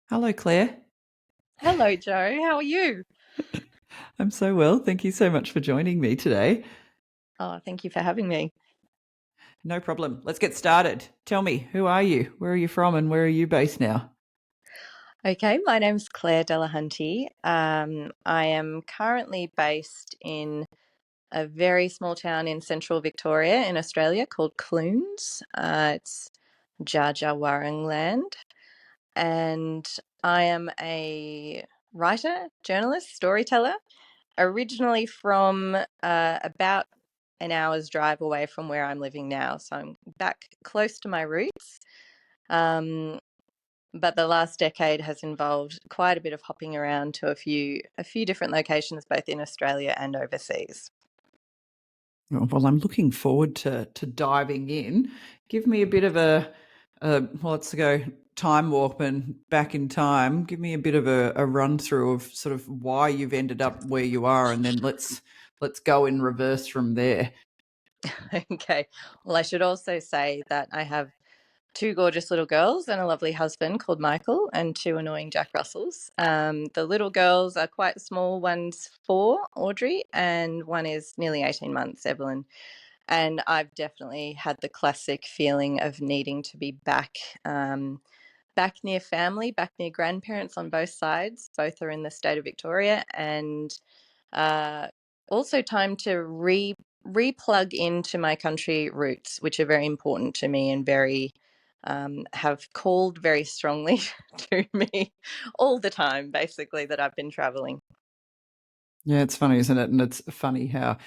Hello, Claire. Hello, Joe. How are you? I'm so well. Thank you so much for joining me today. Oh, thank you for having me. No problem. Let's get started. Tell me, who are you? Where are you from? And where are you based now? Okay, my name's Claire Delahunty. I am currently based in a very small town in central Victoria in Australia called Clunes. It's Jajawarong land. And I am a writer, journalist, storyteller, originally from about an hour's drive away from where I'm living now. So I'm back close to my roots. Um, but the last decade has involved quite a bit of hopping around to a few different locations, both in Australia and overseas. Well, I'm looking forward to diving in. Give me a bit of well, let's go time warp and back in time. Give me a bit of a run through of sort of why you've ended up where you are, and then let's go in reverse from there. Okay. Well, I should also say that I have two gorgeous little girls and a lovely husband called Michael and two annoying Jack Russells. The little girls are quite small. One's 4, Audrey, and one is nearly 18 months, Evelyn. And I've definitely had the classic feeling of needing to be back near family, back near grandparents on both sides. Both are in the state of Victoria, and uh, also time to replug into my country roots, which are very important to me and very have called very strongly to me all the time, basically, that I've been traveling. Yeah, it's funny, isn't it? And it's funny how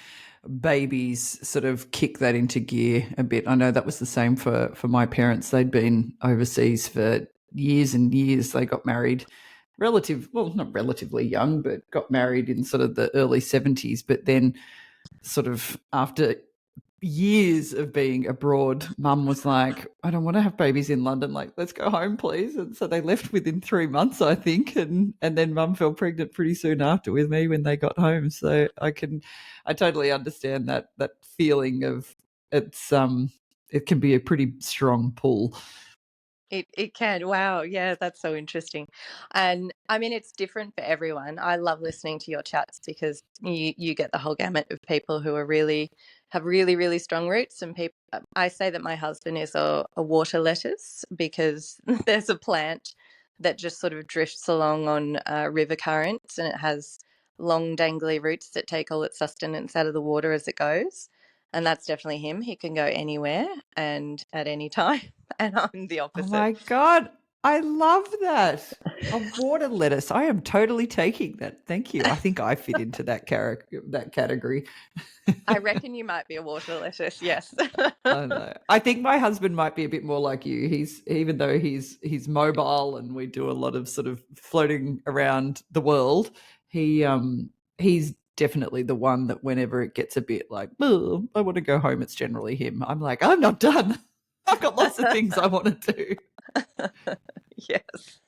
babies sort of kick that into gear a bit. I know that was the same for my parents. They'd been overseas for years and years. They got married well, not relatively young, but got married in sort of the early 70s. But then sort of after years of being abroad, mum was like, I don't want to have babies in London. Like, let's go home, please. And so they left within 3 months, I think. And then mum fell pregnant pretty soon after with me when they got home. So I totally understand that feeling of it can be a pretty strong pull. It can. Wow. Yeah, that's so interesting. And I mean, it's different for everyone. I love listening to your chats because you get the whole gamut of people who are really have really, really strong roots. And people, I say that my husband is a water lettuce because there's a plant that just sort of drifts along on river currents, and it has long dangly roots that take all its sustenance out of the water as it goes. And that's definitely him. He can go anywhere and at any time. And I'm the Oh opposite. my God. I love that. A water lettuce. I am totally taking that. Thank you. I think I fit into that category. I reckon you might be a water lettuce. Yes. I know. I think my husband might be a bit more like you. He's even though he's mobile and we do a lot of sort of floating around the world, he's definitely the one that whenever it gets a bit like, oh, I want to go home, it's generally him. I'm like, I'm not done. I've got lots of things I want to do. Yes.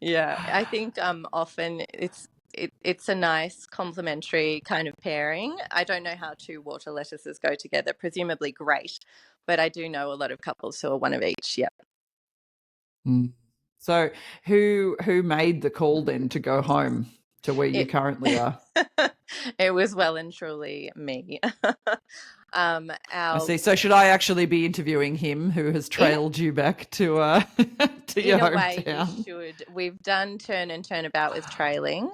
Yeah. I think often it's a nice complementary kind of pairing. I don't know how two water lettuces go together, presumably great, but I do know a lot of couples who are one of each. Yep. Mm. So who made the call then to go home to where you It currently are? it was well and truly me. I Our see. So should I actually be interviewing him who has in trailed you back to to your In a way, you hometown? should. We've done turn and turnabout with trailing.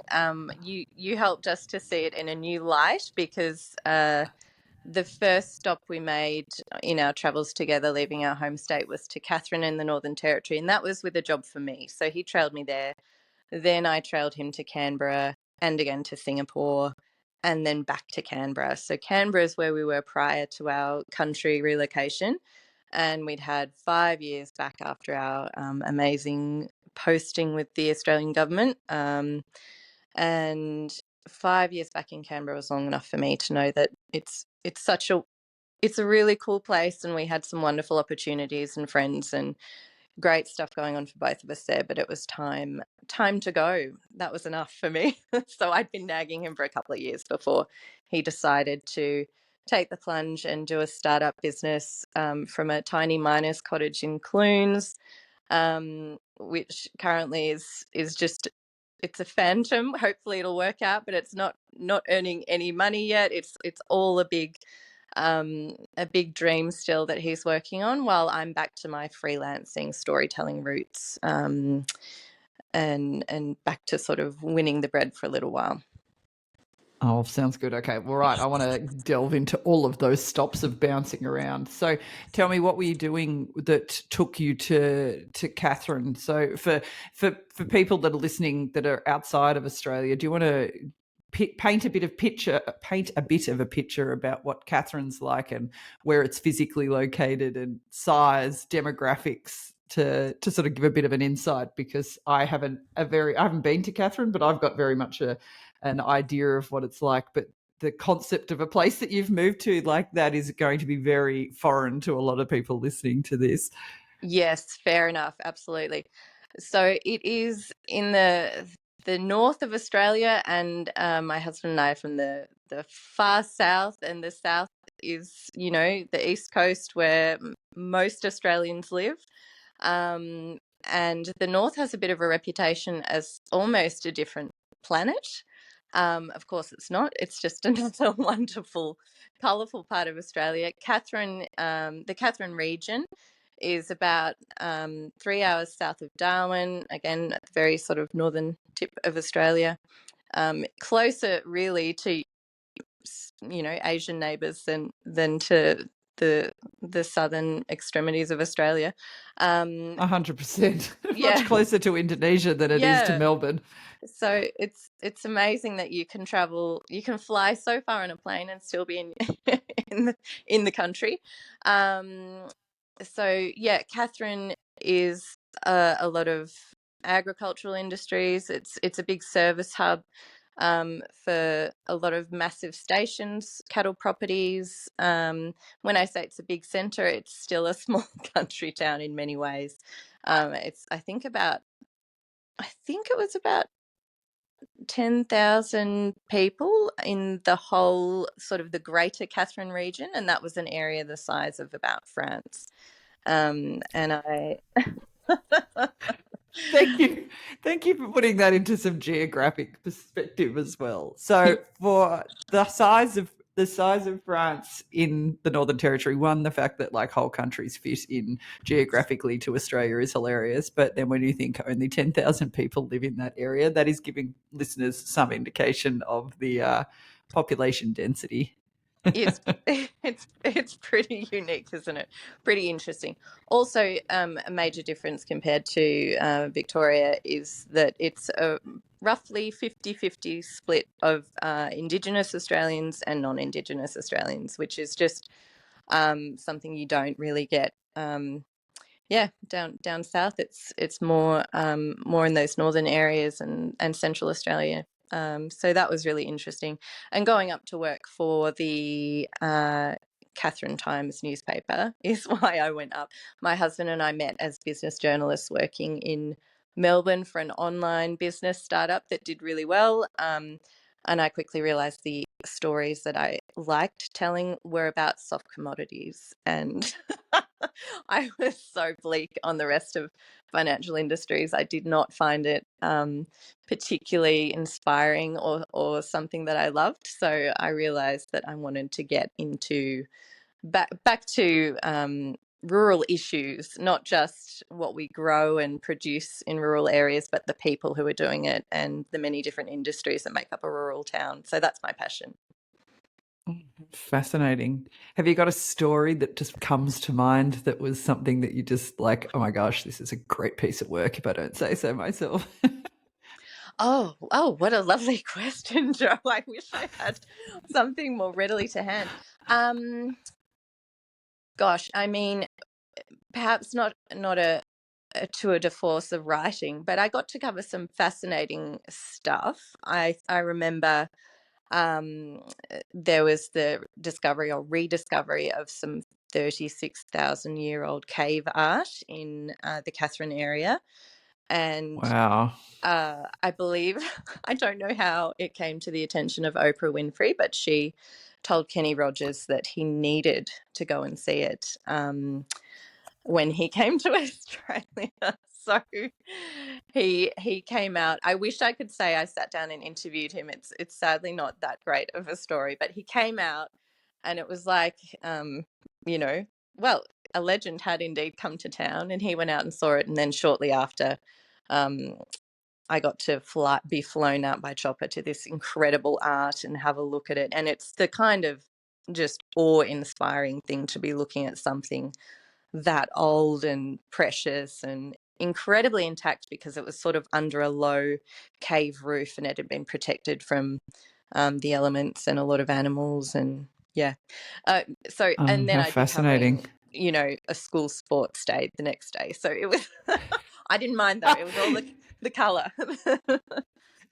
You helped us to see it in a new light because the first stop we made in our travels together, leaving our home state, was to Catherine in the Northern Territory, and that was with a job for me. So he trailed me there. Then I trailed him to Canberra and again to Singapore, and then back to Canberra. So Canberra is where we were prior to our country relocation, and we'd had 5 years back after our amazing posting with the Australian government. And 5 years back in Canberra was long enough for me to know that it's a really cool place, and we had some wonderful opportunities and friends and great stuff going on for both of us there. But it was time to go. That was enough for me. So I'd been nagging him for a couple of years before he decided to take the plunge and do a startup business from a tiny miner's cottage in Clunes. which currently is just, it's a phantom. Hopefully it'll work out, but it's not earning any money yet. It's all a big dream still that he's working on, while I'm back to my freelancing storytelling roots, and back to sort of winning the bread for a little while. Oh, sounds good. Okay. Well, right. I want to delve into all of those stops of bouncing around. So tell me, what were you doing that took you to Catherine? So for people that are listening that are outside of Australia, do you want to paint a bit of a picture about what Catherine's like and where it's physically located and size, demographics, to sort of give a bit of an insight, because I haven't been to Catherine, but I've got very much an idea of what it's like. But the concept of a place that you've moved to like that is going to be very foreign to a lot of people listening to this. Yes, fair enough. Absolutely. So it is in the north of Australia, and my husband and I are from the far south, and the south is, the east coast where most Australians live. And the north has a bit of a reputation as almost a different planet. Of course, it's not. It's just another wonderful, colourful part of Australia. The Catherine region is about 3 hours south of Darwin, again, at the very sort of northern tip of Australia, closer really to, Asian neighbours than to the southern extremities of Australia. 100%. Much Yeah, closer to Indonesia than it is to yeah. Melbourne. So it's amazing that you can fly so far in a plane and still be in the country. Um, so yeah, Catherine is a lot of agricultural industries. It's a big service hub, for a lot of massive stations, cattle properties. When I say it's a big centre, it's still a small country town in many ways. It's I think it was about 10,000 people in the whole sort of the Greater Catherine region, and that was an area the size of about France. And I Thank you. Thank you for putting that into some geographic perspective as well. So for the size of France in the Northern Territory, one, the fact that like whole countries fit in geographically to Australia is hilarious. But then when you think only 10,000 people live in that area, that is giving listeners some indication of the population density. it's it's pretty unique, isn't it? Pretty interesting. Also, a major difference compared to Victoria is that it's a roughly 50-50 split of Indigenous Australians and non-Indigenous Australians, which is just something you don't really get. Yeah, down south, it's more in those northern areas and central Australia. So that was really interesting. And going up to work for the Catherine Times newspaper is why I went up. My husband and I met as business journalists working in Melbourne for an online business startup that did really well. And I quickly realised the stories that I liked telling were about soft commodities, and I was so bleak on the rest of financial industries. I did not find it particularly inspiring or something that I loved. So I realised that I wanted to get into back to rural issues, not just what we grow and produce in rural areas, but the people who are doing it and the many different industries that make up a rural town. So that's my passion. Fascinating. Have you got a story that just comes to mind that was something that you just like, oh my gosh, this is a great piece of work if I don't say so myself? Oh, what a lovely question, Joe. I wish I had something more readily to hand. Um, Gosh, I mean, perhaps not a tour de force of writing, but I got to cover some fascinating stuff. I remember there was the discovery or rediscovery of some 36,000-year-old cave art in the Catherine area. And Wow. I believe, I don't know how it came to the attention of Oprah Winfrey, but she told Kenny Rogers that he needed to go and see it. when he came to Australia. So he came out. I wish I could say I sat down and interviewed him. It's sadly not that great of a story, but he came out, and it was like, you know, well, a legend had indeed come to town, and he went out and saw it, and then shortly after, um, I got to be flown out by chopper to this incredible art and have a look at it. And it's the kind of just awe-inspiring thing to be looking at something that old and precious and incredibly intact, because it was sort of under a low cave roof and it had been protected from the elements and a lot of animals. And yeah. So, and then How I'd be covering, fascinating. a school sports day the next day. So it was, I didn't mind though. It was all the colour.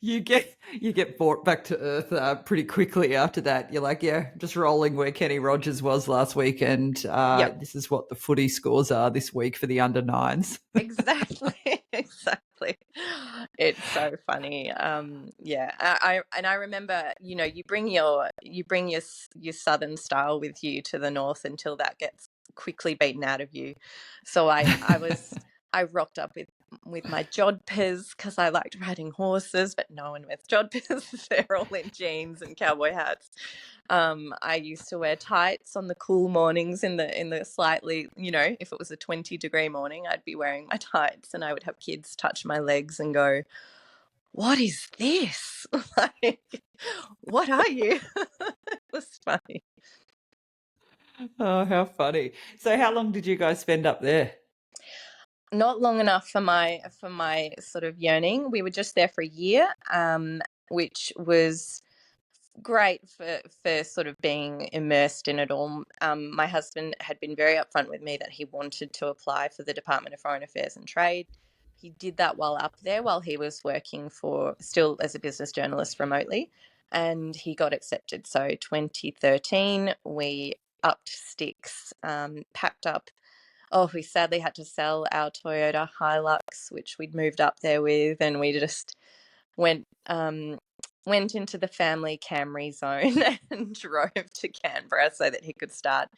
You get brought back to earth pretty quickly after that. You're like, yeah, just rolling where Kenny Rogers was last week, and Yep. this is what the footy scores are this week for the under nines. Exactly. Exactly. It's so funny. Yeah. I remember, you bring your southern style with you to the north until that gets quickly beaten out of you. So I rocked up with my jodhpurs because I liked riding horses, but no one wears jodhpurs. They're all in jeans and cowboy hats. I used to wear tights on the cool mornings in the slightly, if it was a 20-degree morning, I'd be wearing my tights, and I would have kids touch my legs and go, "What is this? Like, what are you?" It was funny. Oh, how funny. So how long did you guys spend up there? Not long enough for my sort of yearning. We were just there for a year, which was great for sort of being immersed in it all. My husband had been very upfront with me that he wanted to apply for the Department of Foreign Affairs and Trade. He did that while up there, while he was working still as a business journalist remotely, and he got accepted. So 2013, we upped sticks, packed up. Oh, we sadly had to sell our Toyota Hilux, which we'd moved up there with, and we just went went into the family Camry zone and drove to Canberra so that he could start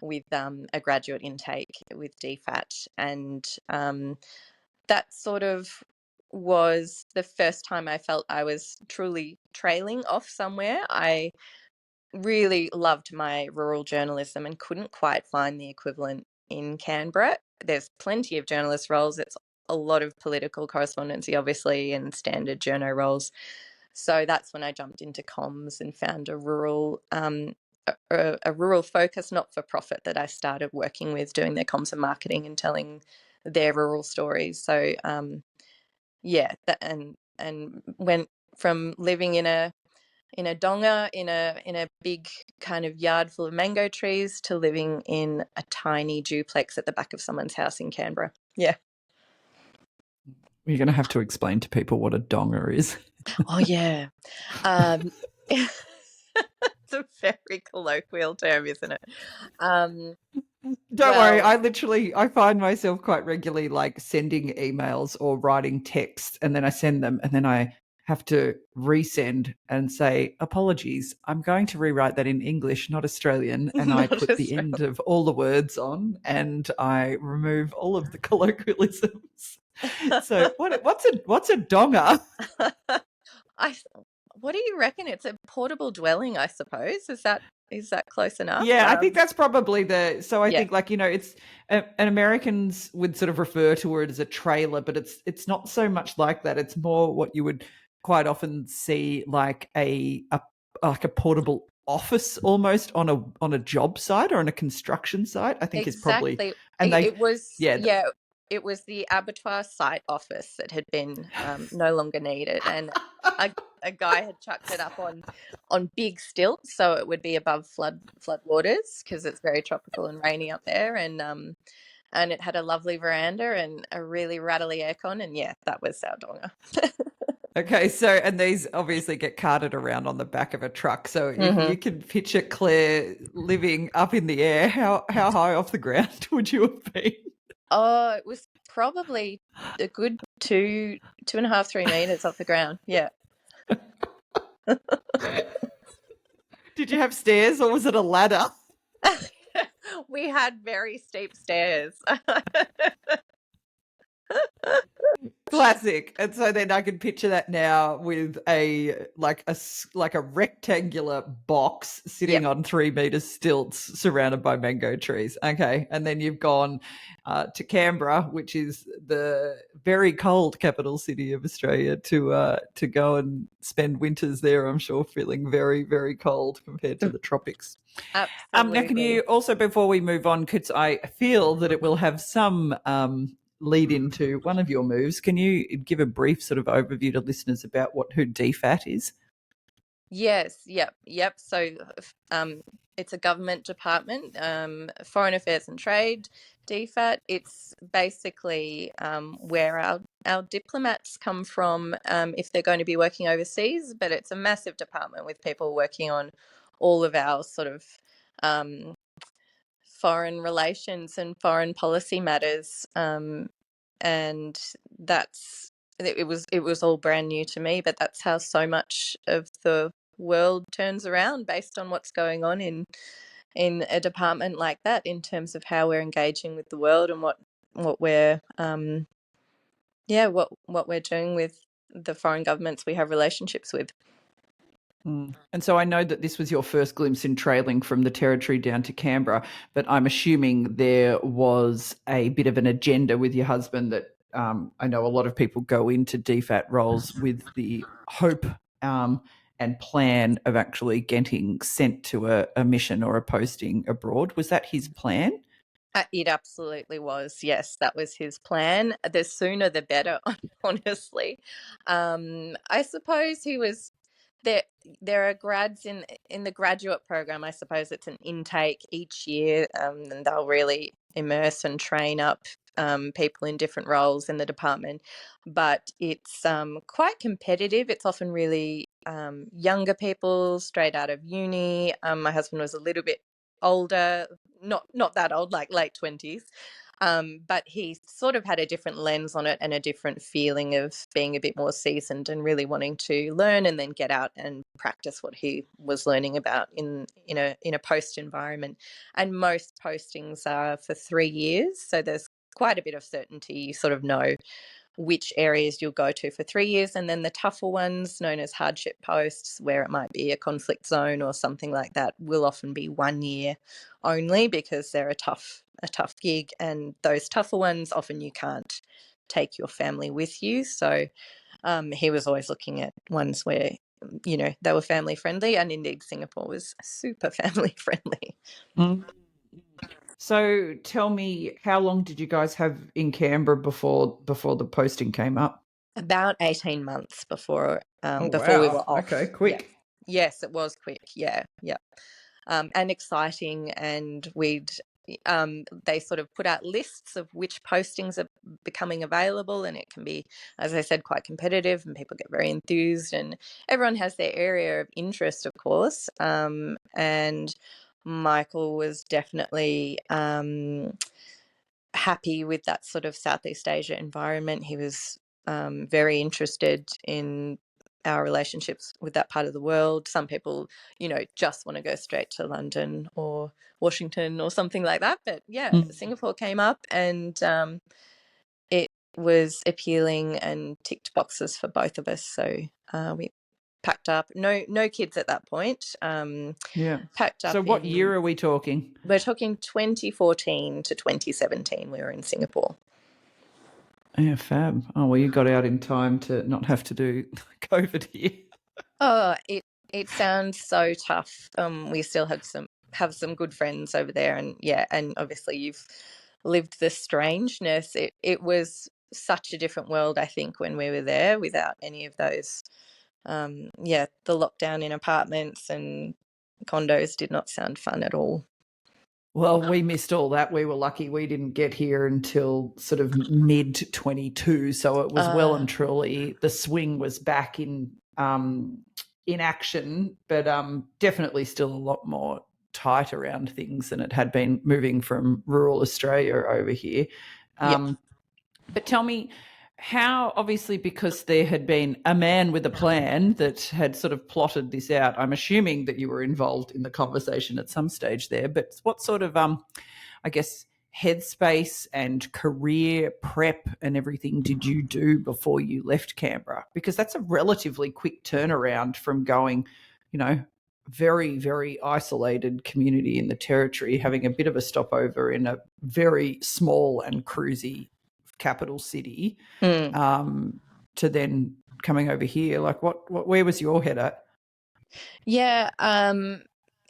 with a graduate intake with DFAT. And that sort of was the first time I felt I was truly trailing off somewhere. I really loved my rural journalism and couldn't quite find the equivalent in Canberra. There's plenty of journalist roles. It's a lot of political correspondency, obviously, and standard journo roles. So that's when I jumped into comms and found a rural focus, not for profit, that I started working with, doing their comms and marketing and telling their rural stories. So and went from living in a donga in a big kind of yard full of mango trees to living in a tiny duplex at the back of someone's house in Canberra. Yeah. You're going to have to explain to people what a donga is. Oh yeah. Um, it's a very colloquial term, isn't it? Don't worry, I find myself quite regularly like sending emails or writing text, and then I send them, and then I have to resend and say, apologies, I'm going to rewrite that in English, not Australian. And I put the end of all the words on, and I remove all of the colloquialisms. So what's a donga? What do you reckon? It's a portable dwelling, I suppose. Is that close enough? Yeah, I think that's probably I Yeah. think it's and Americans would sort of refer to it as a trailer, but it's not so much like that. It's more what you would quite often see like a portable office almost on a job site or on a construction site. I think is probably Exactly. and It was, yeah. it was the abattoir site office that had been no longer needed, and a guy had chucked it up on big stilts so it would be above flood waters, because it's very tropical and rainy up there, and it had a lovely veranda and a really rattly aircon, and yeah, that was our donga. Okay, so and these obviously get carted around on the back of a truck. So if Mm-hmm. you can picture Claire living up in the air, how high off the ground would you have been? Oh, it was probably a good 2.5, 3 meters off the ground. Yeah. Did you have stairs or was it a ladder? We had very steep stairs. Classic. And so then I can picture that now with a like a rectangular box Yep. sitting on 3 meters stilts surrounded by mango trees. Okay. And then you've gone to Canberra, which is the very cold capital city of Australia, to go and spend winters there, I'm sure feeling very, very cold compared to the tropics. Now, can you Absolutely. also, before we move on, because I feel that it will have some lead into one of your moves, can you give a brief sort of overview to listeners about who DFAT is? Yes, yep. So it's a government department, Foreign Affairs and Trade, DFAT. It's basically where our diplomats come from if they're going to be working overseas, but it's a massive department with people working on all of our sort of um, foreign relations and foreign policy matters. And that's it was all brand new to me, but that's how so much of the world turns around based on what's going on in a department like that, in terms of how we're engaging with the world and what we're what we're doing with the foreign governments we have relationships with. And so I know that this was your first glimpse in trailing from the Territory down to Canberra, but I'm assuming there was a bit of an agenda with your husband that I know a lot of people go into DFAT roles with the hope and plan of actually getting sent to a mission or a posting abroad. Was that his plan? It absolutely was. Yes, that was his plan. The sooner the better, honestly. I suppose he was there. There are grads in the graduate program. I suppose it's an intake each year, and they'll really immerse and train up people in different roles in the department. But it's quite competitive. It's often really younger people straight out of uni. My husband was a little bit older, not that old, like late 20s. But he sort of had a different lens on it and a different feeling of being a bit more seasoned and really wanting to learn and then get out and practice what he was learning about in a post environment. And most postings are for 3 years, so there's quite a bit of certainty. You sort of know which areas you'll go to for 3 years, and then the tougher ones, known as hardship posts, where it might be a conflict zone or something like that, will often be 1 year only, because they're a tough gig, and those tougher ones often you can't take your family with you. So he was always looking at ones where they were family friendly, and indeed Singapore was super family friendly. Mm. So tell me, how long did you guys have in Canberra before the posting came up? About 18 months Oh before we wow! were Okay, off. Yeah. quick. Yes, it was quick. Yeah, yeah. And exciting. And they sort of put out lists of which postings are becoming available, and it can be, as I said, quite competitive, and people get very enthused, and everyone has their area of interest, of course. And Michael was definitely happy with that sort of Southeast Asia environment. He was very interested in our relationships with that part of the world. Some people, just want to go straight to London or Washington or something like that. But yeah, Mm. Singapore came up, and it was appealing and ticked boxes for both of us. So we packed up. No kids at that point. Yeah. Packed up So what in. year are we talking? We're talking 2014 to 2017. We were in Singapore. Yeah, fab. Oh, well, you got out in time to not have to do COVID here. Oh, it sounds so tough. We still have some good friends over there, and yeah, and obviously you've lived the strangeness. It was such a different world, I think, when we were there, without any of those. The lockdown in apartments and condos did not sound fun at all. Well, we missed all that. We were lucky we didn't get here until sort of mid 22. So it was well Uh, and truly the swing was back in action, but definitely still a lot more tight around things than it had been moving from rural Australia over here. yeah. But tell me, how, obviously, because there had been a man with a plan that had sort of plotted this out, I'm assuming that you were involved in the conversation at some stage there, but what sort of, I guess, headspace and career prep and everything did you do before you left Canberra? Because that's a relatively quick turnaround from going, you know, very, very isolated community in the territory, having a bit of a stopover in a very small and cruisy capital city, Mm. to then coming over here. Like, where was your head at? Yeah,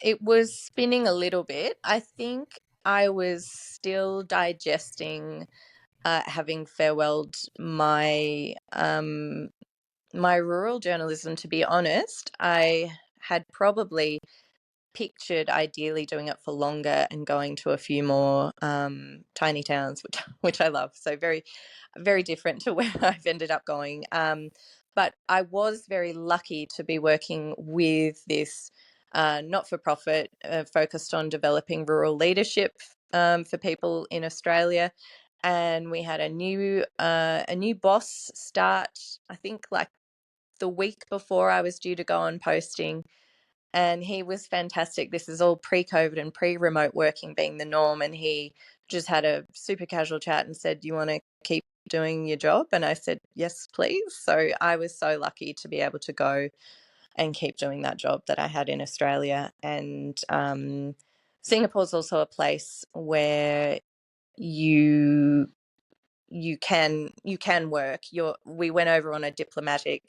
it was spinning a little bit. I think I was still digesting having farewelled my rural journalism, to be honest. I had probably pictured ideally doing it for longer and going to a few more tiny towns, which I love. So very, very different to where I've ended up going. But I was very lucky to be working with this not-for-profit focused on developing rural leadership for people in Australia. And we had a new boss start, I think, like the week before I was due to go on posting, and he was fantastic. This is all pre-COVID and pre-remote working being the norm, and he just had a super casual chat and said, "You want to keep doing your job?" And I said, "Yes, please." So I was so lucky to be able to go and keep doing that job that I had in Australia. And Singapore's also a place where you you can work. We went over on a diplomatic,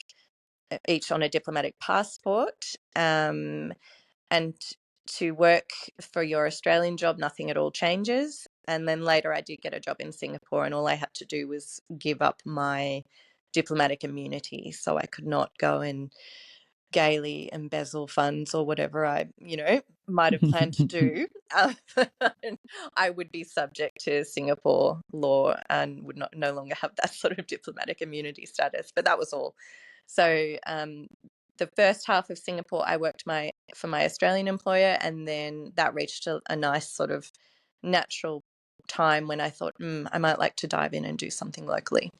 each on a diplomatic passport, and to work for your Australian job, nothing at all changes. And then later I did get a job in Singapore, and all I had to do was give up my diplomatic immunity. So I could not go and gaily embezzle funds or whatever I, might have planned to do. I would be subject to Singapore law and would not no longer have that sort of diplomatic immunity status. But that was all. So the first half of Singapore, I worked for my Australian employer, and then that reached a nice sort of natural time when I thought, I might like to dive in and do something locally.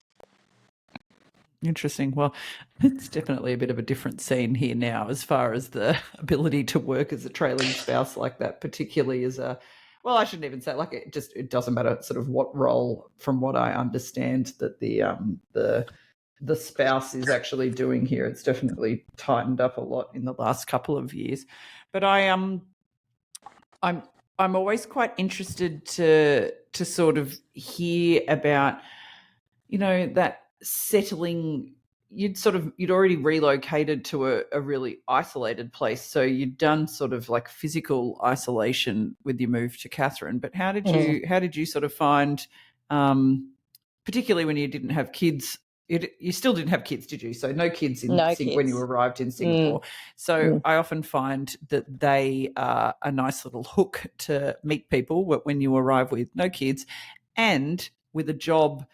Interesting. Well, it's definitely a bit of a different scene here now as far as the ability to work as a trailing spouse like that, particularly as a, well, I shouldn't even say, like, it doesn't matter sort of what role, from what I understand, that the spouse is actually doing here. It's definitely tightened up a lot in the last couple of years. But I'm always quite interested to sort of hear about, that settling. You'd already relocated to a really isolated place, so you'd done sort of like physical isolation with your move to Catherine. But how did you sort of find, particularly when you didn't have kids? You still didn't have kids, did you? So no kids No when you kids. arrived in Mm, Singapore. So I often find that they are a nice little hook to meet people when you arrive with no kids and with a job,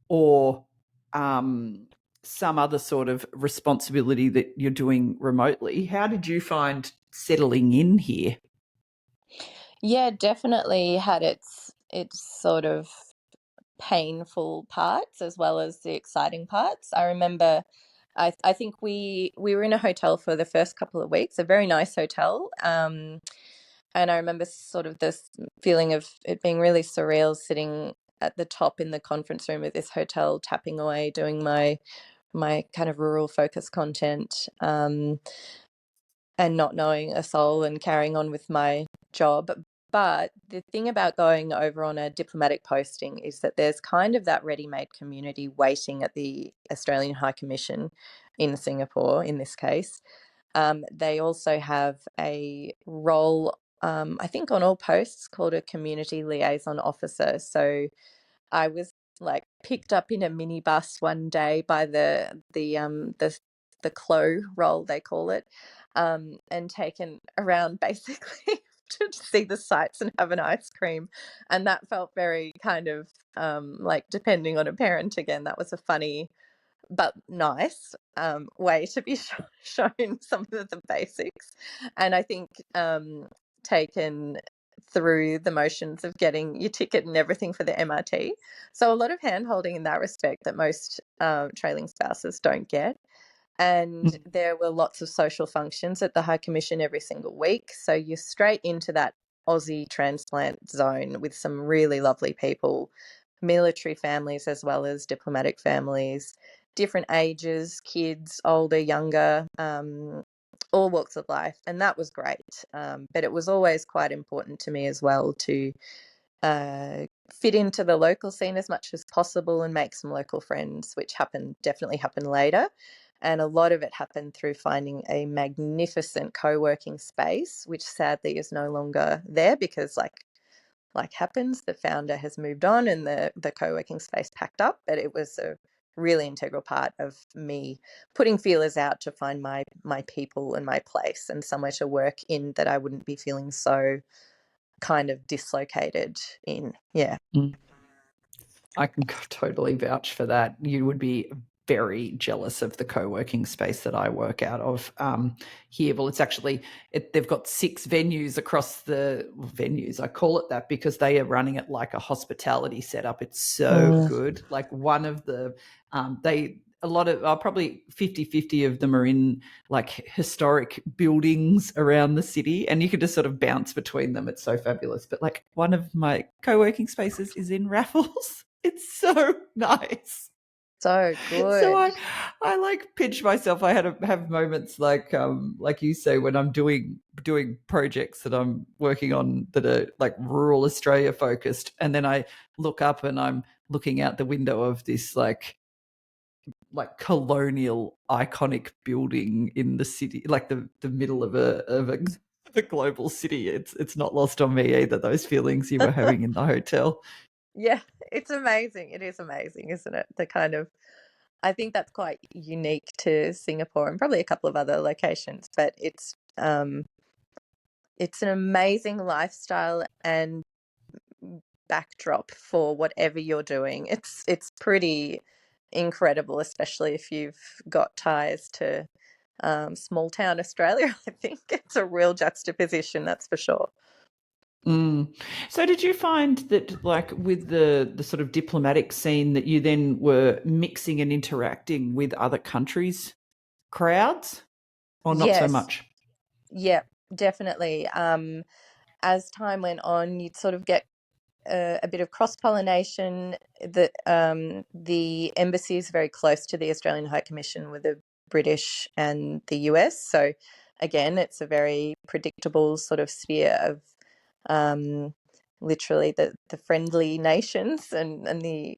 or some other sort of responsibility that you're doing remotely. How did you find settling in here? yeah, definitely had its sort of painful parts as well as the exciting parts. I remember I think we were in a hotel for the first couple of weeks, a very nice hotel. And I remember sort of this feeling of it being really surreal, sitting at the top in the conference room of this hotel, tapping away, doing my kind of rural focus content, and not knowing a soul and carrying on with my job. But the thing about going over on a diplomatic posting is that there's kind of that ready-made community waiting at the Australian High Commission in Singapore, in this case. They also have a role, I think, on all posts called a community liaison officer. So I was like picked up in a minibus one day by the clo role, they call it, and taken around basically to see the sights and have an ice cream. And that felt very kind of like, depending on a parent again, that was a funny but nice way to be shown some of the basics. And I think taken through the motions of getting your ticket and everything for the MRT. So a lot of hand holding in that respect that most trailing spouses don't get. And there were lots of social functions at the High Commission every single week. So you're straight into that Aussie transplant zone with some really lovely people, military families as well as diplomatic families, different ages, kids, older, younger, all walks of life. And that was great. But it was always quite important to me as well to fit into the local scene as much as possible and make some local friends, which definitely happened later. And a lot of it happened through finding a magnificent co-working space, which sadly is no longer there because like happens, the founder has moved on and the co-working space packed up. But it was a really integral part of me putting feelers out to find my people and my place and somewhere to work in that I wouldn't be feeling so kind of dislocated in. Yeah. I can totally vouch for that. You would be very jealous of the co-working space that I work out of here. Well, it's actually, they've got 6 venues across the venues. I call it that because they are running it like a hospitality setup. It's so good. Like one of the, a lot of, probably 50-50 of them are in like historic buildings around the city, and you can just sort of bounce between them. It's so fabulous. But like one of my co-working spaces is in Raffles. It's so nice. So good. So I like pinch myself. I had to have moments like you say, when I'm doing projects that I'm working on that are like rural Australia focused, and then I look up and I'm looking out the window of this like colonial iconic building in the city, like the middle of a global city. It's not lost on me either, those feelings you were having in the hotel. Yeah, it's amazing. It is amazing, isn't it? The kind of, I think that's quite unique to Singapore and probably a couple of other locations, but it's an amazing lifestyle and backdrop for whatever you're doing. It's pretty incredible, especially if you've got ties to small town Australia. I think it's a real juxtaposition, that's for sure. So did you find that like with the sort of diplomatic scene that you then were mixing and interacting with other countries' crowds, or not so Yes. much? Yeah, definitely. As time went on, you'd sort of get a bit of cross-pollination. The embassy is very close to the Australian High Commission with the British and the US. So again, it's a very predictable sort of sphere of literally the friendly nations and the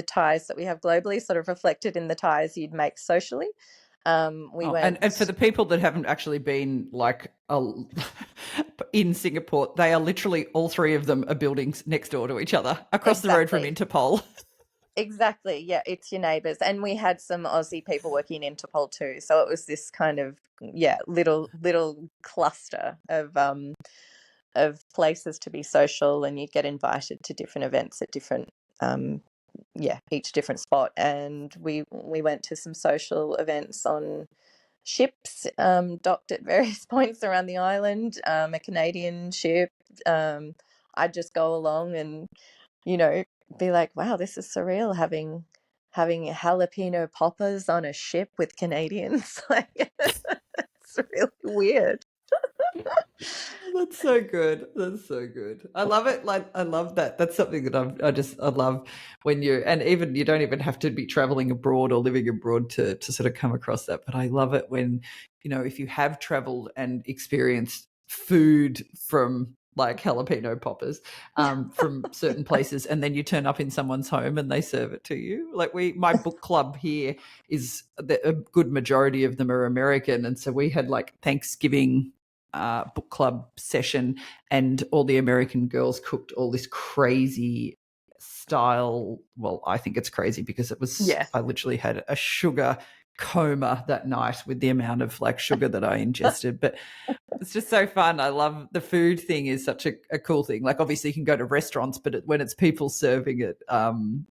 ties that we have globally sort of reflected in the ties you'd make socially. And for the people that haven't actually been like in Singapore, they are literally, all 3 of them are buildings next door to each other across the road from Interpol. Exactly. Yeah, it's your neighbours. And we had some Aussie people working in Interpol too. So it was this kind of, little cluster of places to be social, and you'd get invited to different events at different each different spot. And we went to some social events on ships docked at various points around the island, a Canadian ship. I'd just go along and, be like, wow, this is surreal having jalapeno poppers on a ship with Canadians. Like, it's really weird. That's so good. That's so good. I love it. Like, I love that. That's something that I love when and even you don't even have to be traveling abroad or living abroad to sort of come across that. But I love it when, if you have traveled and experienced food from like jalapeno poppers from certain places, and then you turn up in someone's home and they serve it to you. Like my book club here is a good majority of them are American, and so we had like Thanksgiving book club session, and all the American girls cooked all this crazy style. Well, I think it's crazy because it was, I literally had a sugar coma that night with the amount of like sugar that I ingested. But it's just so fun. I love the food thing is such a cool thing. Like obviously you can go to restaurants, but when it's people serving it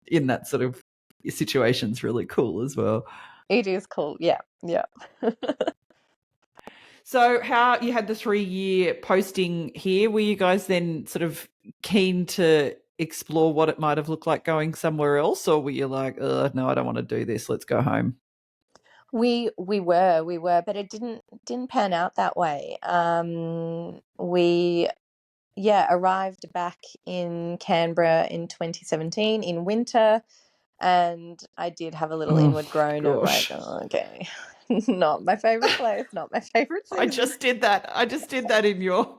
in that sort of situation's really cool as well. It is cool. Yeah. So, how you had the 3 year posting here? Were you guys then sort of keen to explore what it might have looked like going somewhere else, or were you like, no, I don't want to do this. Let's go home. We were, but it didn't pan out that way. We arrived back in Canberra in 2017 in winter, and I did have a little Oh inward groan of like, gosh. oh, okay, not my favorite place, not my favorite I season. just did that. I just did that in your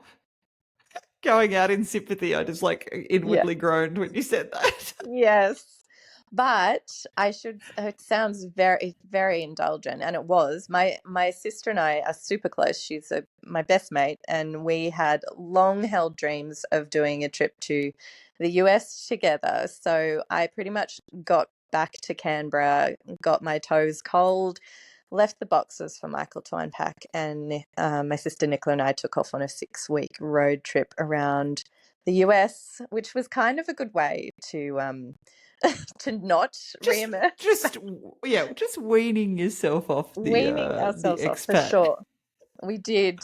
going out in sympathy. I just like Yeah. inwardly groaned when you said that. Yes. But it sounds very, very indulgent, and it was. My sister and I are super close. She's my best mate, and we had long held dreams of doing a trip to the US together. So I pretty much got back to Canberra, got my toes cold, left the boxes for Michael to unpack, and my sister Nicola and I took off on a 6-week road trip around the US, which was kind of a good way to to not just, reimmerse, just yeah, just weaning yourself off weaning the ourselves off for expat. sure. We did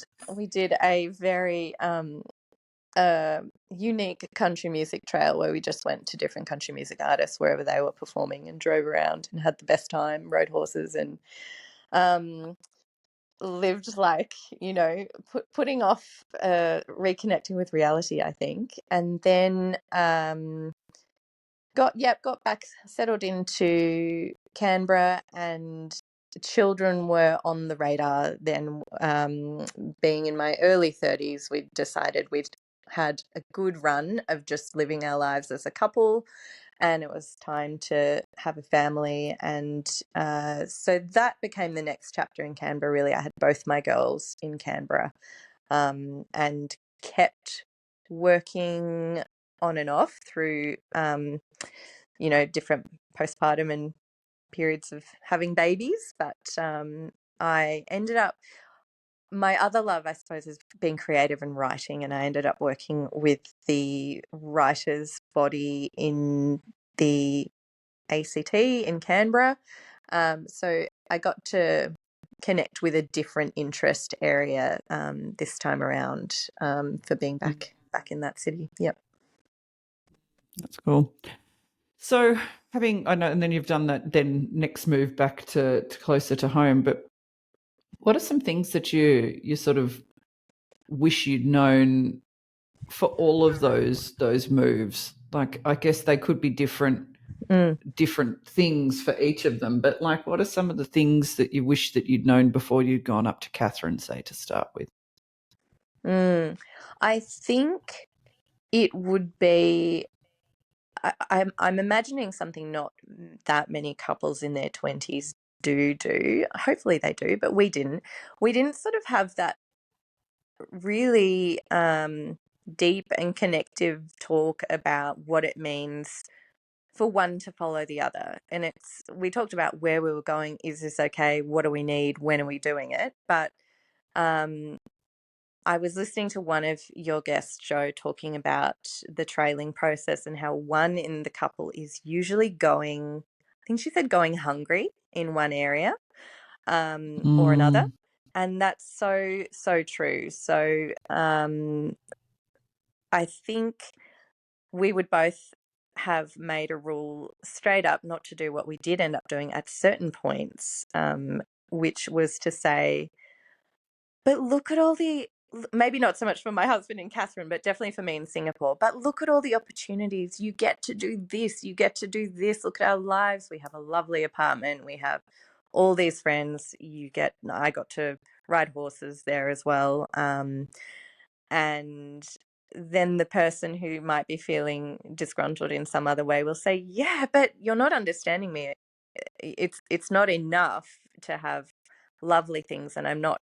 a very unique country music trail where we just went to different country music artists wherever they were performing and drove around and had the best time, rode horses, and um, lived like, putting off reconnecting with reality, I think. And then got back settled into Canberra, and children were on the radar then. Being in my early 30s, we decided we'd had a good run of just living our lives as a couple, and it was time to have a family. And so that became the next chapter in Canberra, really. I had both my girls in Canberra, and kept working on and off through different postpartum and periods of having babies. But I ended up, my other love, I suppose, is being creative and writing, and I ended up working with the writers' body in the ACT in Canberra. So I got to connect with a different interest area this time around, for being back in that city. Yep. That's cool. So I know, and then you've done that then next move back to closer to home, but what are some things that you sort of wish you'd known for all of those moves? Like, I guess they could be Mm. different things for each of them, but like, what are some of the things that you wish that you'd known before you'd gone up to Catherine, say, to start with? I think it would be. I'm imagining something not that many couples in their 20s do. Hopefully they do, but we didn't. We didn't sort of have that really deep and connective talk about what it means for one to follow the other. And we talked about where we were going. Is this okay? What do we need? When are we doing it? But um, I was listening to one of your guests, Joe, talking about the trailing process and how one in the couple is usually going, I think she said going hungry in one area, or another. Mm. And that's so, so true. So I think we would both have made a rule straight up not to do what we did end up doing at certain points, which was to say, but look at all the, maybe not so much for my husband in Catherine, but definitely for me in Singapore. But look at all the opportunities. You get to do this. You get to do this. Look at our lives. We have a lovely apartment. We have all these friends. I got to ride horses there as well. And then the person who might be feeling disgruntled in some other way will say, yeah, but you're not understanding me. It's not enough to have lovely things, and I'm not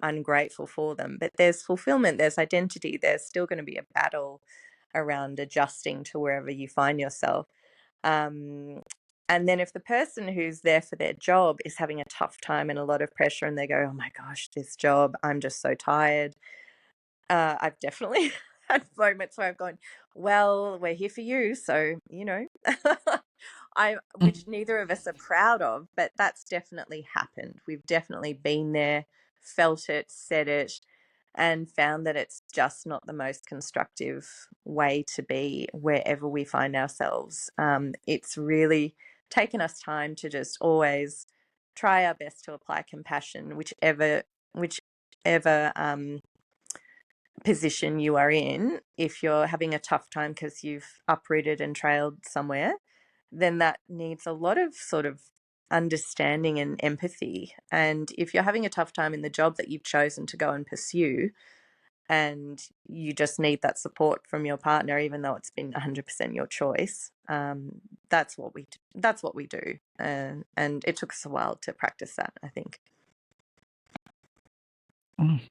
ungrateful for them, but there's fulfillment, there's identity, there's still going to be a battle around adjusting to wherever you find yourself. Um, and then if the person who's there for their job is having a tough time and a lot of pressure, and they go, oh my gosh, this job, I'm just so tired. I've definitely had moments where I've gone, well, we're here for you, so which neither of us are proud of, but that's definitely happened. We've definitely been there felt it, said it, and found that it's just not the most constructive way to be wherever we find ourselves. It's really taken us time to just always try our best to apply compassion, whichever position you are in. If you're having a tough time because you've uprooted and trailed somewhere, then that needs a lot of sort of understanding and empathy. And if you're having a tough time in the job that you've chosen to go and pursue, and you just need that support from your partner, even though it's been 100% your choice, that's what we do. And it took us a while to practice that, I think.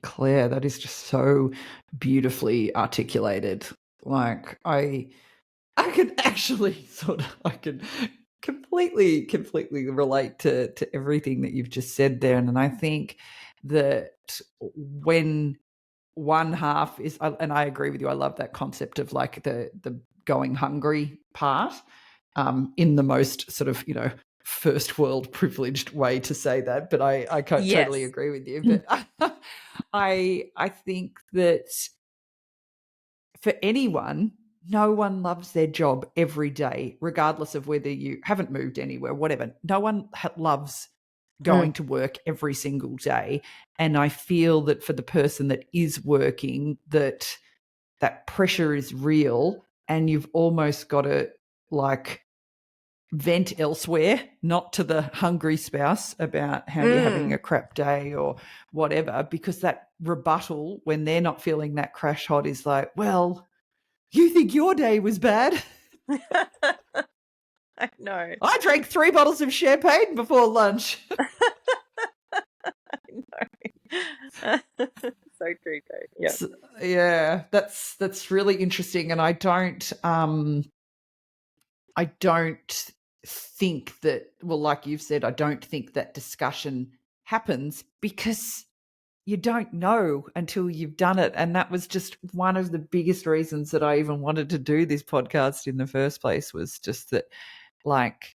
Claire, that is just so beautifully articulated. Like I could actually I could completely relate to everything that you've just said there. And I think that when one half is, and I agree with you, I love that concept of like the going hungry part, in the most sort of, first world privileged way to say that, but I can't totally Yes. agree with you. But I think that for anyone, no one loves their job every day, regardless of whether you haven't moved anywhere, whatever. No one loves going to work every single day. And I feel that for the person that is working, that pressure is real, and you've almost got to like vent elsewhere, not to the hungry spouse about how you're having a crap day or whatever, because that rebuttal when they're not feeling that crash hot is like, well, you think your day was bad? I know. I drank 3 bottles of champagne before lunch. I know. So true, though. Yeah. So, yeah, that's really interesting, and I don't think that, well, like you've said, I don't think that discussion happens because you don't know until you've done it. And that was just one of the biggest reasons that I even wanted to do this podcast in the first place, was just that, like,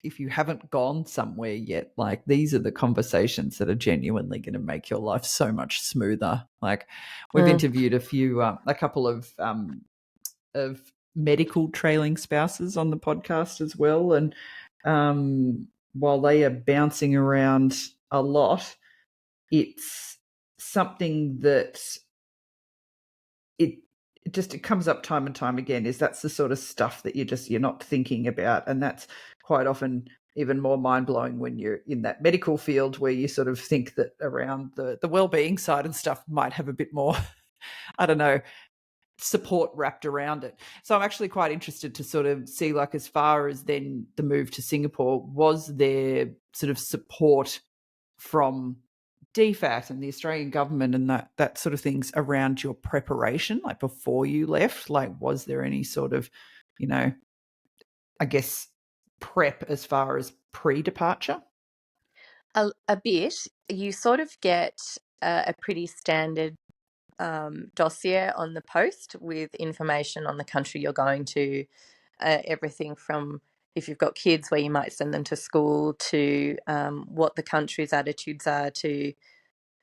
if you haven't gone somewhere yet, like, these are the conversations that are genuinely going to make your life so much smoother. Like, we've interviewed a couple of medical trailing spouses on the podcast as well. And while they are bouncing around a lot, it's something that it comes up time and time again, is that's the sort of stuff that you're not thinking about. And that's quite often even more mind-blowing when you're in that medical field, where you sort of think that around the well-being side and stuff might have a bit more, I don't know, support wrapped around it. So I'm actually quite interested to sort of see, like, as far as then the move to Singapore, was there sort of support from DFAT and the Australian government and that sort of things around your preparation, like before you left? Like, was there any sort of, I guess, prep as far as pre-departure? A bit. You sort of get a pretty standard dossier on the post with information on the country you're going to, everything from if you've got kids, where you might send them to school, to what the country's attitudes are to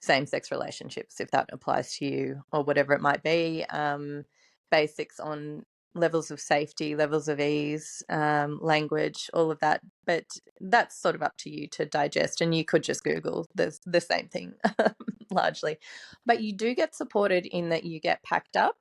same-sex relationships, if that applies to you, or whatever it might be. Basics on levels of safety, levels of ease, language, all of that. But that's sort of up to you to digest, and you could just Google the same thing largely. But you do get supported in that you get packed up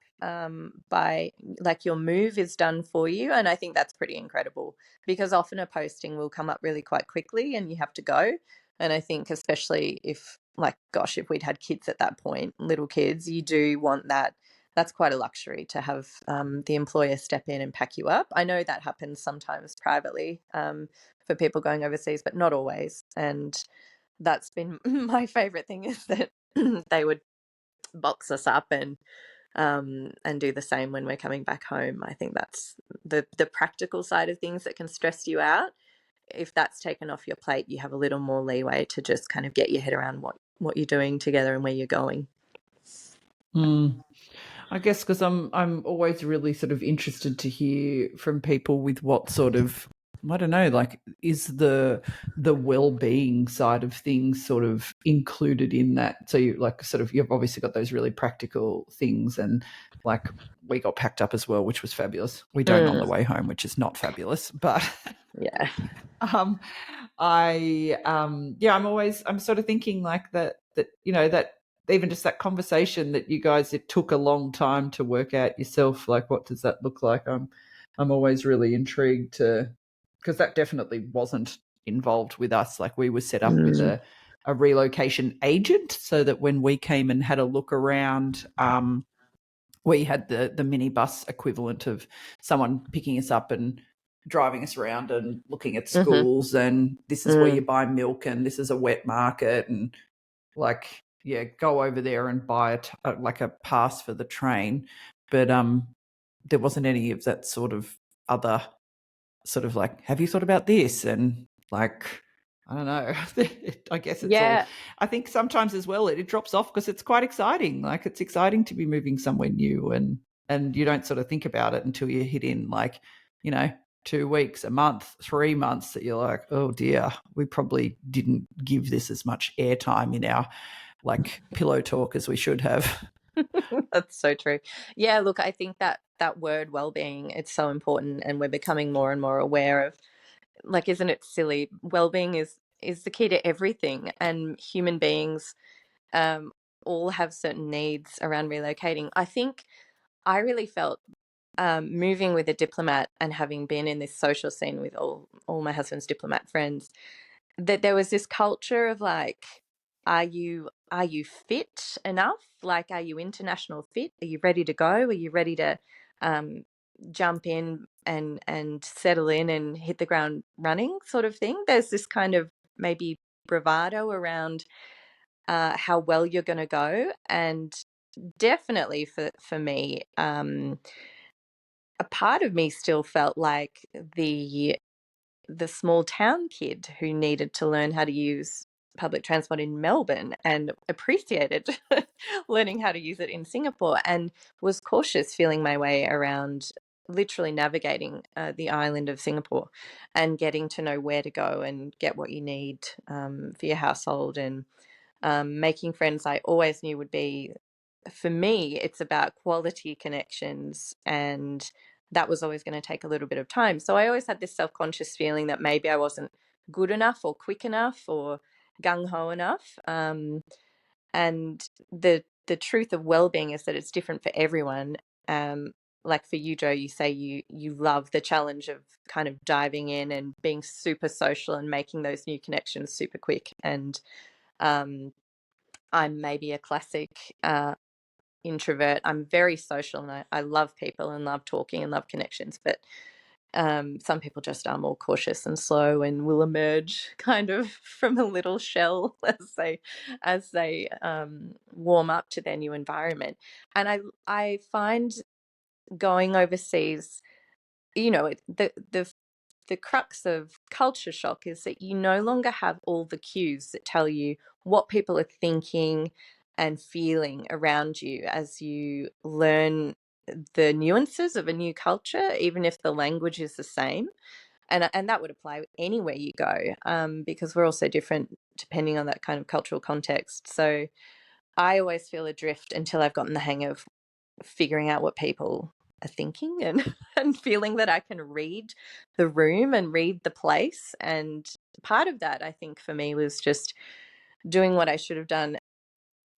by, like, your move is done for you. And I think that's pretty incredible, because often a posting will come up really quite quickly and you have to go. And I think especially if, like, gosh, if we'd had kids at that point, little kids, you do want that. That's quite a luxury to have the employer step in and pack you up. I know that happens sometimes privately for people going overseas, but not always. And that's been my favorite thing, is that they would box us up and do the same when we're coming back home. I think that's the practical side of things that can stress you out. If that's taken off your plate, you have a little more leeway to just kind of get your head around what you're doing together and where you're going. I guess because I'm always really sort of interested to hear from people with what sort of I don't know, like, is the well-being side of things sort of included in that? So you like sort of, you've obviously got those really practical things, and like we got packed up as well, which was fabulous. We don't on the way home, which is not fabulous, but Yeah. um I'm sort of thinking like that that even just that conversation that you guys, it took a long time to work out yourself, like what does that look like? I'm always really intrigued to, because that definitely wasn't involved with us. Like we were set up with Mm. a relocation agent, so that when we came and had a look around, we had the minibus equivalent of someone picking us up and driving us around and looking at Mm-hmm. schools, and this is where you Mm. buy milk, and this is a wet market, and like, yeah, go over there and buy like a pass for the train. But there wasn't any of that sort of other sort of like, have you thought about this? And like, I don't know. I guess it's all, Yeah. I think sometimes as well, it drops off because it's quite exciting. Like it's exciting to be moving somewhere new, and you don't sort of think about it until you hit in like, 2 weeks, a month, 3 months, that you're like, oh dear, we probably didn't give this as much airtime in our like pillow talk as we should have. That's so true. Yeah, look, I think that that word well-being, it's so important, and we're becoming more and more aware of, like, isn't it silly? Well-being is the key to everything, and human beings um all have certain needs around relocating. I think I really felt moving with a diplomat and having been in this social scene with all my husband's diplomat friends, that there was this culture of like, are you fit enough? Like, are you international fit? Are you ready to go? Are you ready to um, jump in and settle in and hit the ground running, sort of thing? There's this kind of maybe bravado around how well you're going to go, and definitely for me, a part of me still felt like the small town kid who needed to learn how to use public transport in Melbourne and appreciated learning how to use it in Singapore, and was cautious feeling my way around, literally navigating the island of Singapore and getting to know where to go and get what you need for your household, and making friends I always knew would be, for me, it's about quality connections, and that was always going to take a little bit of time. So I always had this self-conscious feeling that maybe I wasn't good enough or quick enough or gung-ho enough. And the truth of well-being is that it's different for everyone. Like for you, Joe, you say you love the challenge of kind of diving in and being super social and making those new connections super quick. And um, I'm maybe a classic introvert. I'm very social, and I love people and love talking and love connections, but some people just are more cautious and slow and will emerge kind of from a little shell as they warm up to their new environment. And I find going overseas, the crux of culture shock is that you no longer have all the cues that tell you what people are thinking and feeling around you as you learn the nuances of a new culture, even if the language is the same. And that would apply anywhere you go, because we're all so different depending on that kind of cultural context. So I always feel adrift until I've gotten the hang of figuring out what people are thinking, and and feeling that I can read the room and read the place. And part of that, I think, for me was just doing what I should have done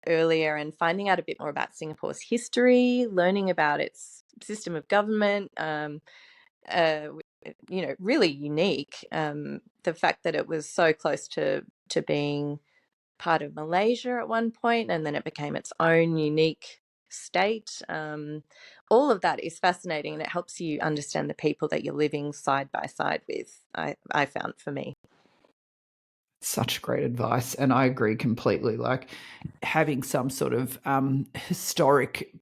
earlier and finding out a bit more about Singapore's history, learning about its system of government. Uh, really unique. The fact that it was so close to being part of Malaysia at one point, and then it became its own unique state. All of that is fascinating, and it helps you understand the people that you're living side by side with. I found, for me. Such great advice, and I agree completely. Like having some sort of historic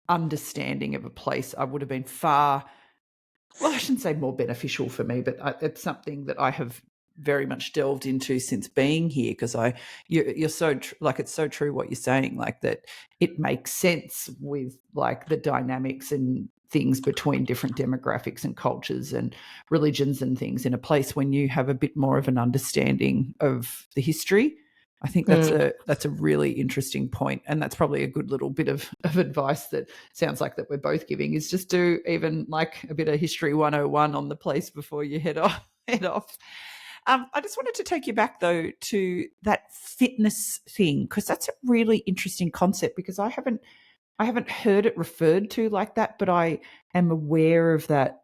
understanding of a place, I would have been far, well, I shouldn't say more beneficial for me, but it's something that I have very much delved into since being here, because you're so like, it's so true what you're saying, like that it makes sense with like the dynamics and things between different demographics and cultures and religions and things in a place when you have a bit more of an understanding of the history. I think that's a really interesting point, and that's probably a good little bit of advice that sounds like that we're both giving, is just do even like a bit of history 101 on the place before you head off. I just wanted to take you back though to that fitness thing, because that's a really interesting concept, because I haven't heard it referred to like that, but I am aware of that.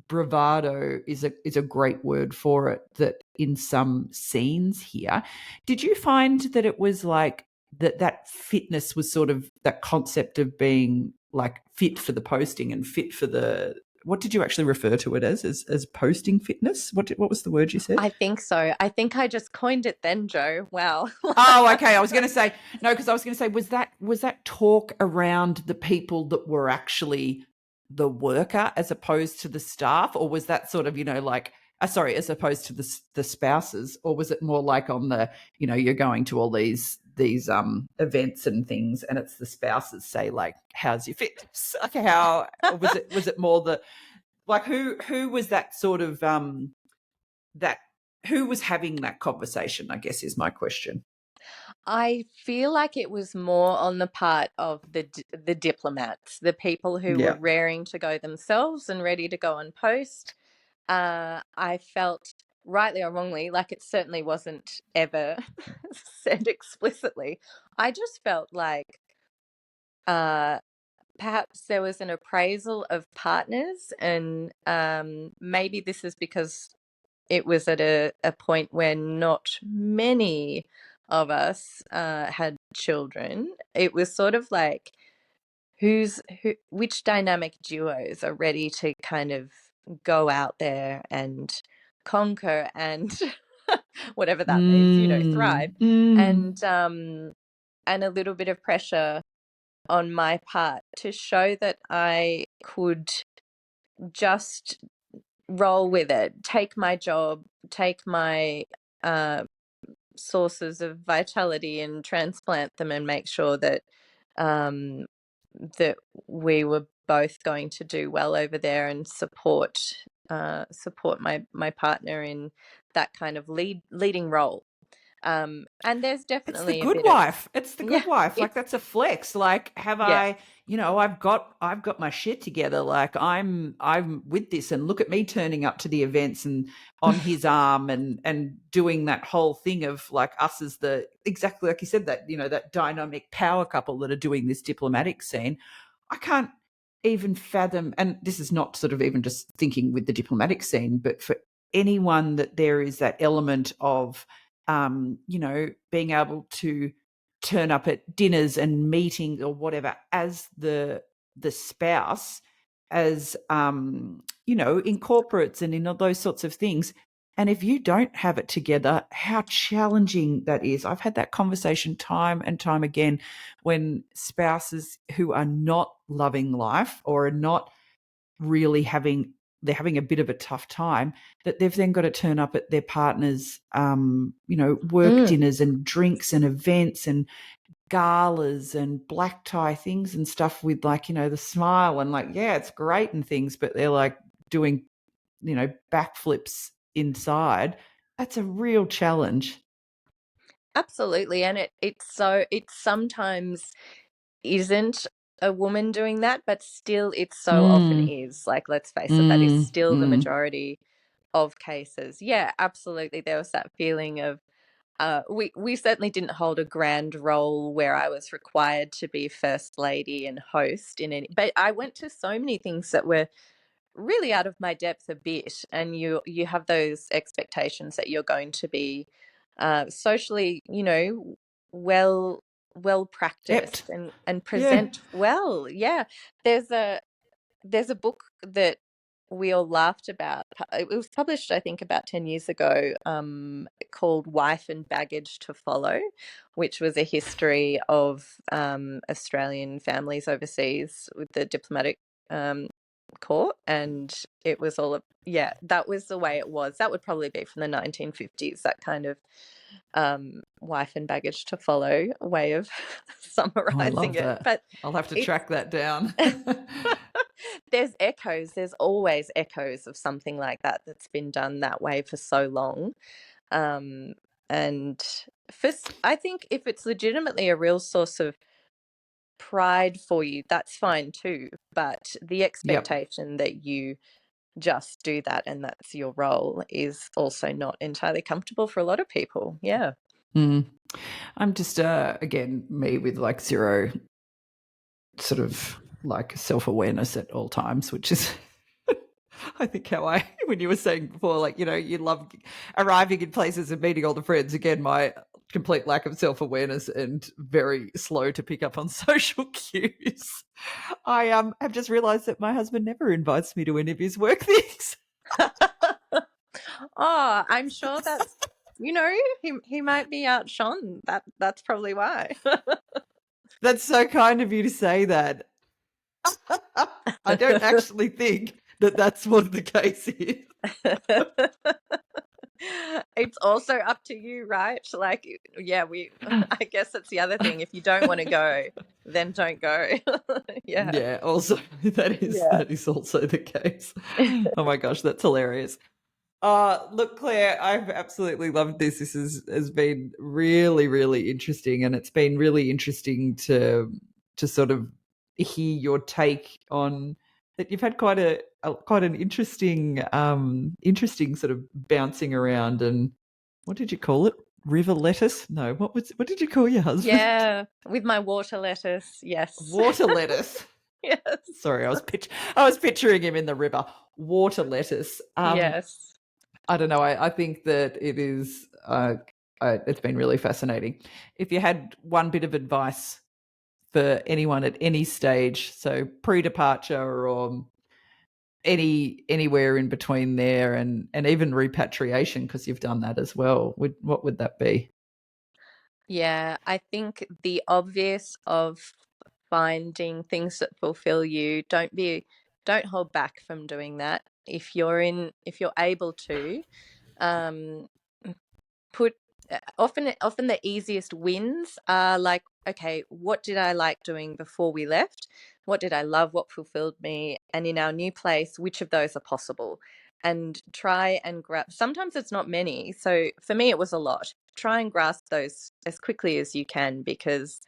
Bravado is a great word for it, that in some scenes here. Did you find that it was like that fitness was sort of that concept of being like fit for the posting and fit for the, what did you actually refer to it as posting fitness? What was the word you said? I think so. I think I just coined it then, Joe. Wow. Oh, okay. I was going to say no, because I was going to say, was that talk around the people that were actually the worker as opposed to the staff, or was that sort of, like, sorry, as opposed to the spouses, or was it more like on the, you're going to all these events and things, and it's the spouses say like, how's your fitness? Like, how was it more the, like, who was that sort of that who was having that conversation, I guess, is my question. I feel like it was more on the part of the diplomats, the people who were Yeah. raring to go themselves and ready to go and post. I felt, rightly or wrongly, like it certainly wasn't ever said explicitly. I just felt like perhaps there was an appraisal of partners, and maybe this is because it was at a point where not many of us had children. It was sort of like which dynamic duos are ready to kind of go out there and conquer and whatever that means, thrive. Mm. And a little bit of pressure on my part to show that I could just roll with it, take my job, take my sources of vitality and transplant them, and make sure that um, that we were both going to do well over there, and support my partner in that kind of leading role. And there's It's the definitely a good bit of, wife. It's the yeah, good wife. Like, it's, that's a flex. Like, have yeah. I, I've got my shit together. Like, I'm with this, and look at me turning up to the events and on his arm and doing that whole thing of like us as the, exactly like you said, that, that dynamic power couple that are doing this diplomatic scene. I can't even fathom, and this is not sort of even just thinking with the diplomatic scene, but for anyone that there is that element of being able to turn up at dinners and meetings or whatever as the spouse, as in corporates and in all those sorts of things. And if you don't have it together, how challenging that is. I've had that conversation time and time again when spouses who are not loving life or are not really they're having a bit of a tough time, that they've then got to turn up at their partner's, work Mm, dinners and drinks and events and galas and black tie things and stuff with, like, the smile and like, yeah, it's great and things, but they're like doing, backflips inside. That's a real challenge. absolutely. And it sometimes isn't a woman doing that, but still it so often Mm, is. Like, let's face it, that is mm, still the mm. majority of cases. Yeah, absolutely. There was that feeling of we certainly didn't hold a grand role where I was required to be first lady and host in any, but I went to so many things that were really out of my depth a bit, and you have those expectations that you're going to be socially, well Ept. practiced and Yeah. present well. Yeah, there's a there's a book that we all laughed about. It was published, I think, about 10 years ago, called Wife and Baggage to Follow, which was a history of Australian families overseas with the diplomatic um, court. And it was all, yeah, that was the way it was. That would probably be from the 1950s, that kind of wife and baggage to follow way of Oh, I summarizing love it. that. But I'll have to it's track that down. There's echoes. There's always echoes of something like that that's been done that way for so long. Um, and I think if it's legitimately a real source of pride for you, that's fine too. But the Yep. expectation that you just do that and that's your role is also not entirely comfortable for a lot of people. Yeah. Mm. I'm just, again, me with like zero sort of like self-awareness at all times, which is I think how when you were saying before, like, you love arriving in places and meeting all the friends, again, my complete lack of self-awareness and very slow to pick up on social cues. I have just realized that my husband never invites me to any of his work things. Oh, I'm sure that's, he might be outshone. That's probably why. That's so kind of you to say that. I don't actually think that that's what the case is. It's also up to you, right? Like, yeah, I guess that's the other thing. If you don't want to go, then don't go. Yeah. Yeah, also Yeah. that is also the case. Oh my gosh, that's hilarious. Look, Claire, I've absolutely loved this. Has been really, really interesting, and it's been really interesting to sort of hear your take on that. You've had quite an interesting sort of bouncing around. And what did you call it? River lettuce? No, what did you call your husband? Yeah. With my water lettuce. Yes. Water lettuce. Yes. Sorry, I was picturing him in the river. Water lettuce. Yes. I don't know. I think that it is. It's been really fascinating. If you had one bit of advice for anyone at any stage, so pre-departure or anywhere in between there, and even repatriation, because you've done that as well, what would that be? Yeah, I think the obvious of finding things that fulfill you, don't hold back from doing that. If you're able to, um, put often the easiest wins are like, okay, what did I like doing before we left? What did I love? What fulfilled me? And in our new place, which of those are possible? And try and grab. Sometimes it's not many. So for me, it was a lot. Try and grasp those as quickly as you can, because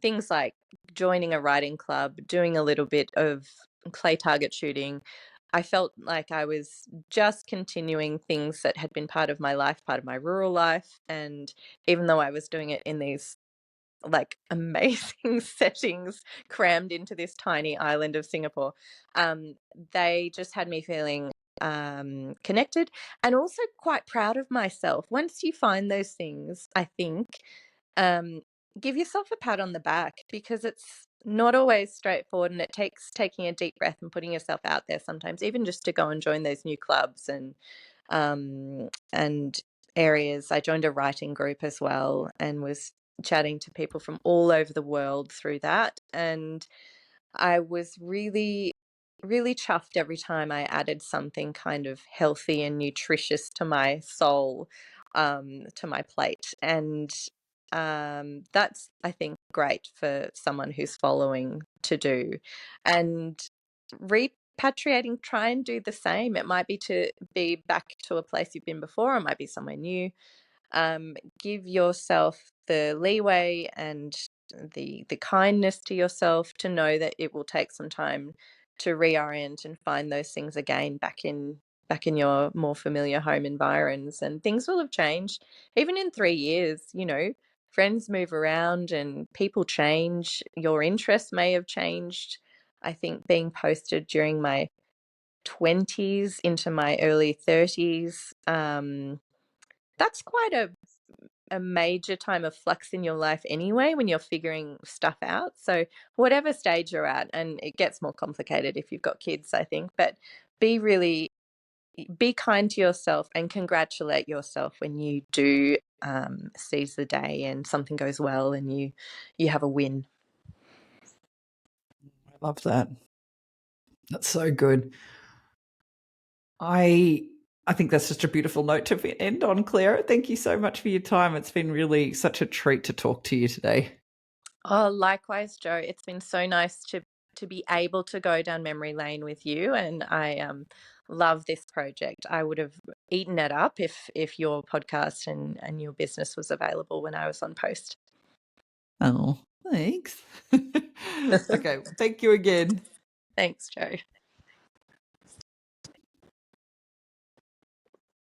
things like joining a writing club, doing a little bit of clay target shooting, I felt like I was just continuing things that had been part of my life, part of my rural life. And even though I was doing it in these like amazing settings crammed into this tiny island of Singapore, they just had me feeling connected and also quite proud of myself. Once you find those things, I think, um, give yourself a pat on the back, because it's not always straightforward, and it takes taking a deep breath and putting yourself out there sometimes, even just to go and join those new clubs and areas. I joined a writing group as well and was chatting to people from all over the world through that. And I was really, really chuffed every time I added something kind of healthy and nutritious to my soul, to my plate. And that's, I think, great for someone who's following to do. And repatriating, try and do the same. It might be to be back to a place you've been before, it might be somewhere new. Give yourself the leeway and the kindness to yourself to know that it will take some time to reorient and find those things again back in your more familiar home environs. And things will have changed even in 3 years. Friends move around and people change. Your interests may have changed. I think being posted during my 20s into my early 30s, that's quite a major time of flux in your life anyway, when you're figuring stuff out. So whatever stage you're at, and it gets more complicated if you've got kids, I think, but be kind to yourself and congratulate yourself when you do seize the day and something goes well and you have a win. I love that. That's so good. I think that's just a beautiful note to end on, Claire. Thank you so much for your time. It's been really such a treat to talk to you today. Oh, likewise, Joe. It's been so nice to be able to go down memory lane with you, and I love this project. I would have eaten it up if your podcast and your business was available when I was on post. Oh, thanks. Okay, thank you again. Thanks, Joe.